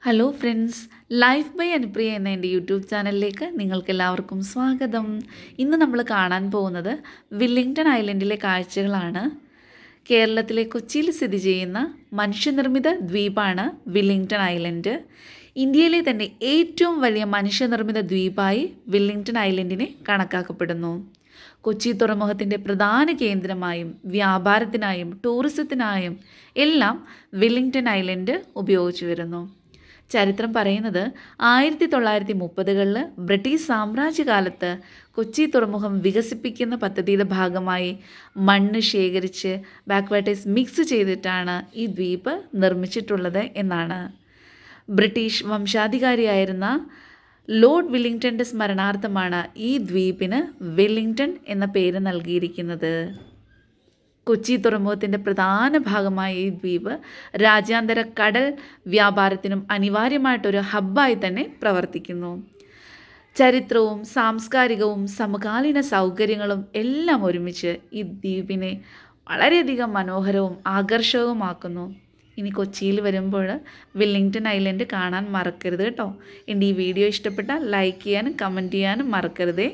Hello friends, life by Anupriya എന്ന എൻ്റെ YouTube ചാനലിലേക്ക് നിങ്ങൾക്കെല്ലാവർക്കും സ്വാഗതം. ഇന്ന് നമ്മൾ കാണാൻ പോകുന്നത് വില്ലിംഗ്ടൺ ഐലൻഡിലെ കാഴ്ചകളാണ്. കേരളത്തിലെ കൊച്ചിയിൽ സ്ഥിതി ചെയ്യുന്ന മനുഷ്യനിർമ്മിത ദ്വീപാണ് വില്ലിംഗ്ടൺ ഐലൻഡ്. ഇന്ത്യയിലെ തന്നെ ഏറ്റവും വലിയ മനുഷ്യനിർമ്മിത ദ്വീപായി വില്ലിംഗ്ടൺ ഐലൻഡിനെ കണക്കാക്കപ്പെടുന്നു. കൊച്ചി തുറമുഖത്തിൻ്റെ പ്രധാന കേന്ദ്രമായും വ്യാപാരത്തിനായും ടൂറിസത്തിനായും എല്ലാം വില്ലിംഗ്ടൺ ഐലൻഡ് ഉപയോഗിച്ചു വരുന്നു. ചരിത്രം പറയുന്നത് 1930കളിൽ ബ്രിട്ടീഷ് സാമ്രാജ്യകാലത്ത് കൊച്ചി തുറമുഖം വികസിപ്പിക്കുന്ന പദ്ധതിയുടെ ഭാഗമായി മണ്ണ് ശേഖരിച്ച് ബാക്ക്വാട്ടേഴ്സ് മിക്സ് ചെയ്തിട്ടാണ് ഈ ദ്വീപ് നിർമ്മിച്ചിട്ടുള്ളത് എന്നാണ്. ബ്രിട്ടീഷ് വംശാധികാരിയായിരുന്ന ലോർഡ് വില്ലിംഗ്ടൻ്റെ സ്മരണാർത്ഥമാണ് ഈ ദ്വീപിന് വെല്ലിംഗ്ടൺ എന്ന പേര് നൽകിയിരിക്കുന്നത്. കൊച്ചി തുറമുഖത്തിൻ്റെ പ്രധാന ഭാഗമായ ഈ ദ്വീപ് രാജ്യാന്തര കടൽ വ്യാപാരത്തിനും അനിവാര്യമായിട്ടൊരു ഹബ്ബായി തന്നെ പ്രവർത്തിക്കുന്നു. ചരിത്രവും സാംസ്കാരികവും സമകാലീന സൗകര്യങ്ങളും എല്ലാം ഒരുമിച്ച് ഈ ദ്വീപിനെ വളരെയധികം മനോഹരവും ആകർഷകവുമാക്കുന്നു. ഇനി കൊച്ചിയിൽ വരുമ്പോൾ വില്ലിംഗ്ടൺ ഐലൻഡ് കാണാൻ മറക്കരുത് കേട്ടോ. എൻ്റെ ഈ വീഡിയോ ഇഷ്ടപ്പെട്ടാൽ ലൈക്ക് ചെയ്യാനും കമൻറ്റ് ചെയ്യാനും മറക്കരുതേ.